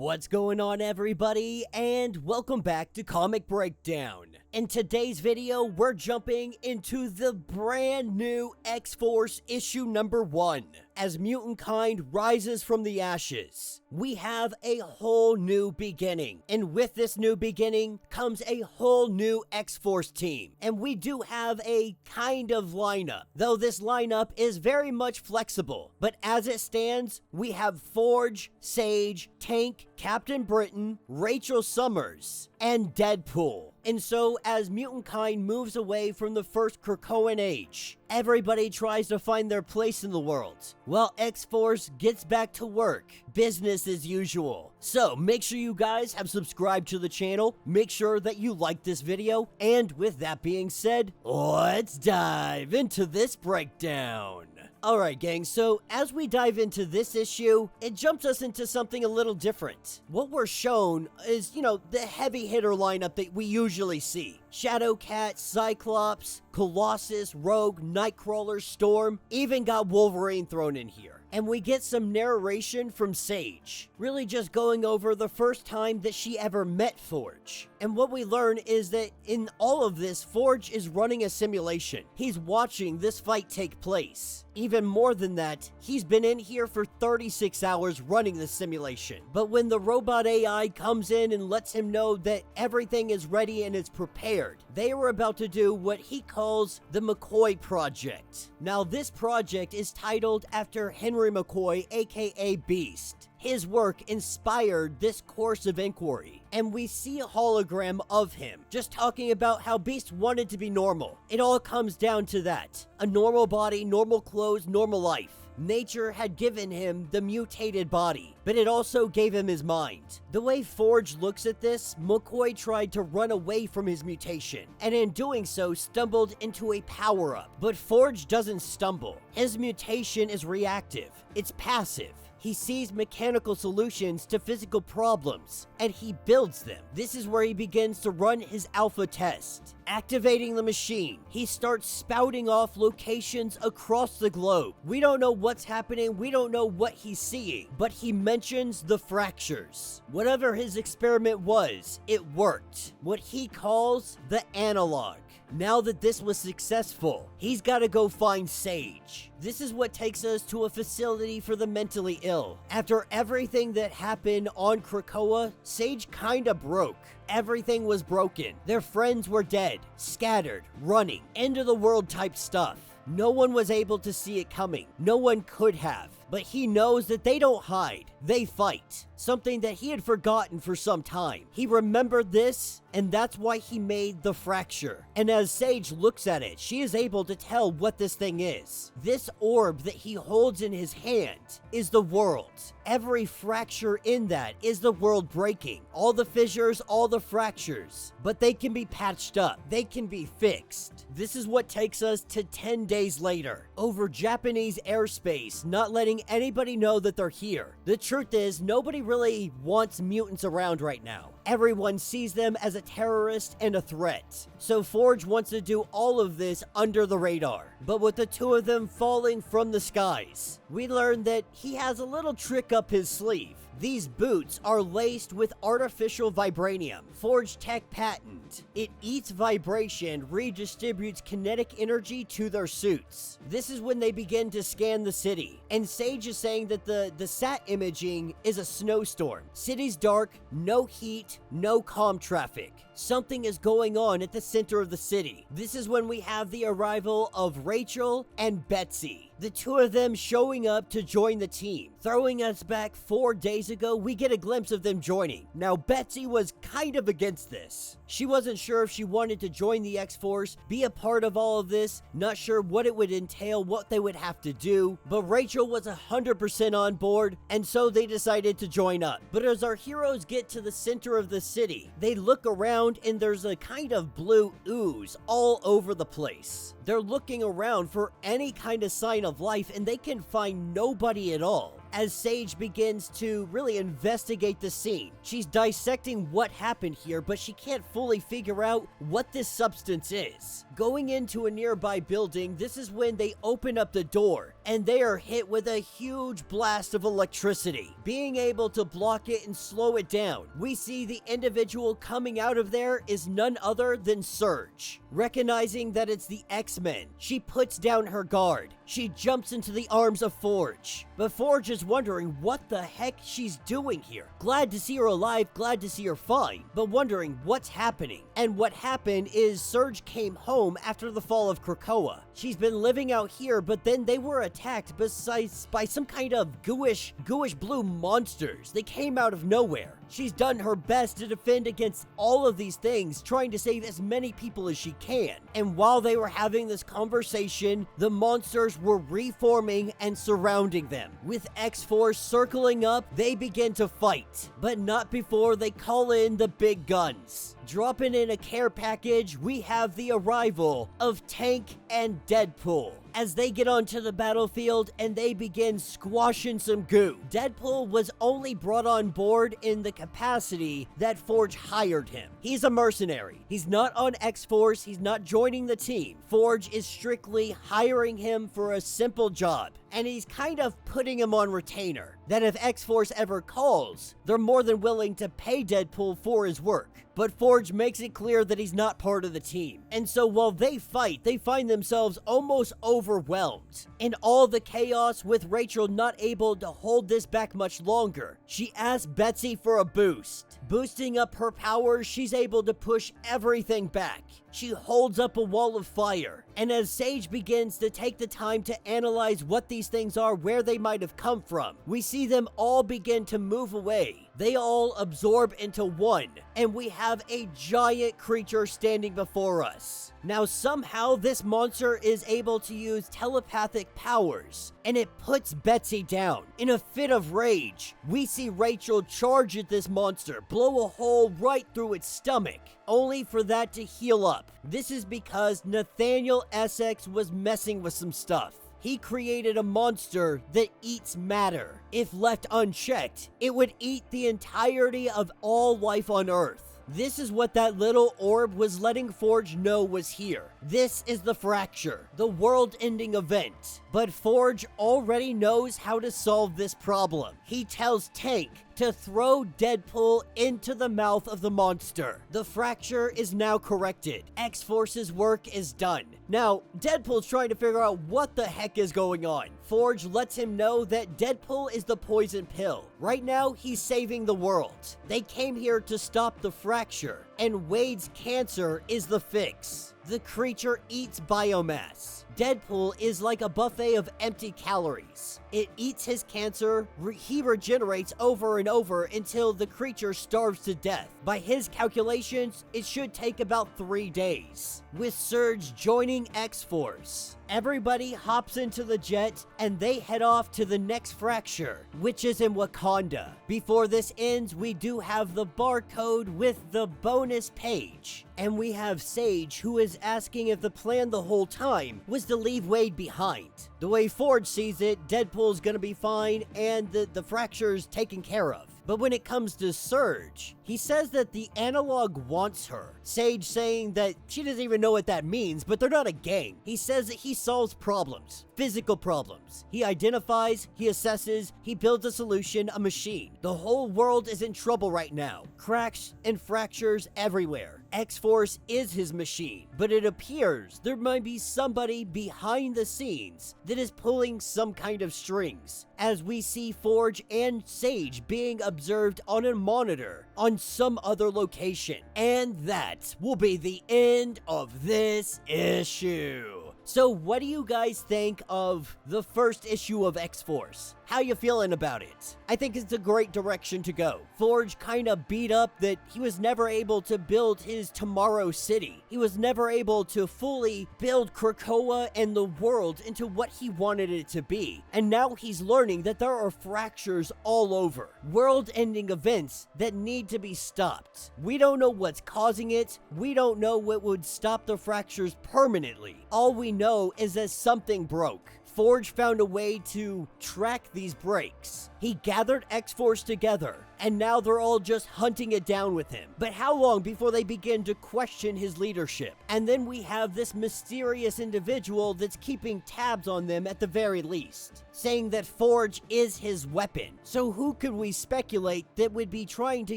What's going on, everybody, and welcome back to Comic Breakdown. In today's video, we're jumping into the brand new X-Force issue number 1. As mutantkind rises from the ashes, we have a whole new beginning. And with this new beginning comes a whole new X-Force team. And we do have a kind of lineup, though this lineup is very much flexible. But as it stands, we have Forge, Sage, Tank, Captain Britain, Rachel Summers, and Deadpool. And so, as mutantkind moves away from the first Krakoan age, everybody tries to find their place in the world, while X-Force gets back to work, business as usual. So, make sure you guys have subscribed to the channel, make sure that you like this video, and with that being said, let's dive into this breakdown. Alright gang, so as we dive into this issue, it jumps us into something a little different. What we're shown is, the heavy hitter lineup that we usually see. Shadowcat, Cyclops, Colossus, Rogue, Nightcrawler, Storm, even got Wolverine thrown in here. And we get some narration from Sage, really just going over the first time that she ever met Forge. And what we learn is that in all of this, Forge is running a simulation. He's watching this fight take place. Even more than that, he's been in here for 36 hours running the simulation. But when the robot AI comes in and lets him know that everything is ready and is prepared, they were about to do what he calls the McCoy Project. Now, this project is titled after Henry McCoy, aka Beast. His work inspired this course of inquiry, and we see a hologram of him, just talking about how Beast wanted to be normal. It all comes down to that. A normal body, normal clothes, normal life. Nature had given him the mutated body, but it also gave him his mind. The way Forge looks at this, McCoy tried to run away from his mutation, and in doing so stumbled into a power-up. But Forge doesn't stumble. His mutation is reactive. It's passive. He sees mechanical solutions to physical problems, and he builds them. This is where he begins to run his alpha test. Activating the machine, he starts spouting off locations across the globe. We don't know what's happening, we don't know what he's seeing, but he mentions the fractures. Whatever his experiment was, it worked. What he calls the analog. Now that this was successful, he's got to go find Sage. This is what takes us to a facility for the mentally ill. After everything that happened on Krakoa, Sage kinda broke. Everything was broken. Their friends were dead, scattered, running, end of the world type stuff. No one was able to see it coming. No one could have. But he knows that they don't hide, they fight. Something that he had forgotten for some time. He remembered this, and that's why he made the fracture. And as Sage looks at it, she is able to tell what this thing is. This orb that he holds in his hand is the world. Every fracture in that is the world breaking. All the fissures, all the fractures. But they can be patched up. They can be fixed. This is what takes us to 10 days later. Over Japanese airspace, not letting anybody know that they're here. The truth is, nobody really wants mutants around right now. Everyone sees them as a terrorist and a threat. So Forge wants to do all of this under the radar. But with the two of them falling from the skies, we learn that he has a little trick up his sleeve. These boots are laced with artificial vibranium, Forge Tech patent. It eats vibration, redistributes kinetic energy to their suits. This is when they begin to scan the city. And Sage is saying that the sat imaging is a snowstorm. City's dark, no heat, no comm traffic. Something is going on at the center of the city. This is when we have the arrival of Rachel and Betsy. The two of them showing up to join the team. Throwing us back 4 days ago, we get a glimpse of them joining. Now, Betsy was kind of against this. She wasn't sure if she wanted to join the X-Force, be a part of all of this, not sure what it would entail, what they would have to do, but Rachel was 100% on board, and so they decided to join up. But as our heroes get to the center of the city, they look around and there's a kind of blue ooze all over the place. They're looking around for any kind of sign of life and they can find nobody at all. as Sage begins to really investigate the scene. She's dissecting what happened here, but she can't fully figure out what this substance is. Going into a nearby building, this is when they open up the door, and they are hit with a huge blast of electricity. Being able to block it and slow it down, we see the individual coming out of there is none other than Surge. Recognizing that it's the X-Men, she puts down her guard. She jumps into the arms of Forge, but Forge is wondering what the heck she's doing here. Glad to see her alive, glad to see her fine, but wondering what's happening. And what happened is Surge came home after the fall of Krakoa. She's been living out here, but then they were attacked by some kind of gooish blue monsters. They came out of nowhere. She's done her best to defend against all of these things, trying to save as many people as she can. And while they were having this conversation, the monsters were reforming and surrounding them. With X-Force circling up, they begin to fight, but not before they call in the big guns. Dropping in a care package, we have the arrival of Tank and Deadpool as they get onto the battlefield and they begin squashing some goo. Deadpool was only brought on board in the capacity that Forge hired him. He's a mercenary. He's not on X-Force. He's not joining the team. Forge is strictly hiring him for a simple job, and he's kind of putting him on retainer, that if X-Force ever calls, they're more than willing to pay Deadpool for his work. But Forge makes it clear that he's not part of the team. And so while they fight, they find themselves almost overwhelmed. In all the chaos, with Rachel not able to hold this back much longer, she asks Betsy for a boost. Boosting up her powers, she's able to push everything back. She holds up a wall of fire, and as Sage begins to take the time to analyze what these things are, where they might have come from, we see them all begin to move away. They all absorb into one, and we have a giant creature standing before us. Now somehow this monster is able to use telepathic powers, and it puts Betsy down. In a fit of rage, we see Rachel charge at this monster, blow a hole right through its stomach, only for that to heal up. This is because Nathaniel Essex was messing with some stuff. He created a monster that eats matter. If left unchecked, it would eat the entirety of all life on Earth. This is what that little orb was letting Forge know was here. This is the fracture, the world-ending event. But Forge already knows how to solve this problem. He tells Tank to throw Deadpool into the mouth of the monster. The fracture is now corrected. X-Force's work is done. Now, Deadpool's trying to figure out what the heck is going on. Forge lets him know that Deadpool is the poison pill. Right now, he's saving the world. They came here to stop the fracture, and Wade's cancer is the fix. The creature eats biomass. Deadpool is like a buffet of empty calories. It eats his cancer, he regenerates over and over until the creature starves to death. By his calculations, it should take about 3 days. With Surge joining X-Force, everybody hops into the jet and they head off to the next fracture, which is in Wakanda. Before this ends, we do have the barcode with the bonus page. And we have Sage, who is asking if the plan the whole time was to leave Wade behind. The way Forge sees it, Deadpool's gonna be fine and the fracture's taken care of. But when it comes to Surge, he says that the analog wants her. Sage saying that she doesn't even know what that means, but they're not a gang. He says that he solves problems, physical problems. He identifies, he assesses, he builds a solution, a machine. The whole world is in trouble right now. Cracks and fractures everywhere. X-Force is his machine, but it appears there might be somebody behind the scenes that is pulling some kind of strings, as we see Forge and Sage being observed on a monitor on some other location. And that will be the end of this issue. So what do you guys think of the first issue of X-Force? How you feeling about it? I think it's a great direction to go. Forge kind of beat up that he was never able to build his Tomorrow City. He was never able to fully build Krakoa and the world into what he wanted it to be. And now he's learning that there are fractures all over. World-ending events that need to be stopped. We don't know what's causing it. We don't know what would stop the fractures permanently. All we know is that something broke. Forge found a way to track these breaks. He gathered X-Force together, and now they're all just hunting it down with him. But how long before they begin to question his leadership? And then we have this mysterious individual that's keeping tabs on them at the very least, saying that Forge is his weapon. So who could we speculate that would be trying to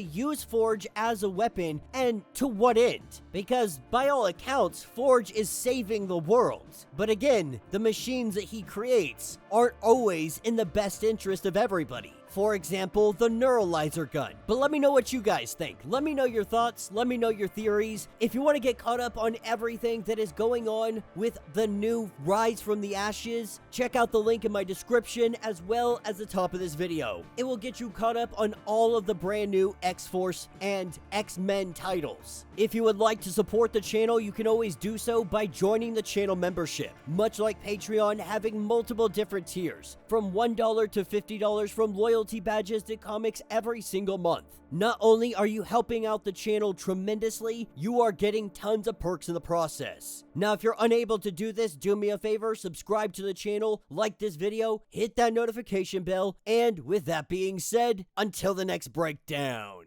use Forge as a weapon, and to what end? Because by all accounts, Forge is saving the world. But again, the machines that he creates aren't always in the best interest of everybody. For example, the neuralizer gun. But let me know what you guys think. Let me know your thoughts. Let me know your theories. If you want to get caught up on everything that is going on with the new Rise from the Ashes, check out the link in my description as well as the top of this video. It will get you caught up on all of the brand new X-Force and X-Men titles. If you would like to support the channel, you can always do so by joining the channel membership. Much like Patreon, having multiple different tiers, from $1 to $50, from loyalty badges to comics every single month. Not only are you helping out the channel tremendously, you are getting tons of perks in the process. Now, if you're unable to do this, do me a favor, subscribe to the channel, like this video, hit that notification bell, and with that being said, until the next breakdown.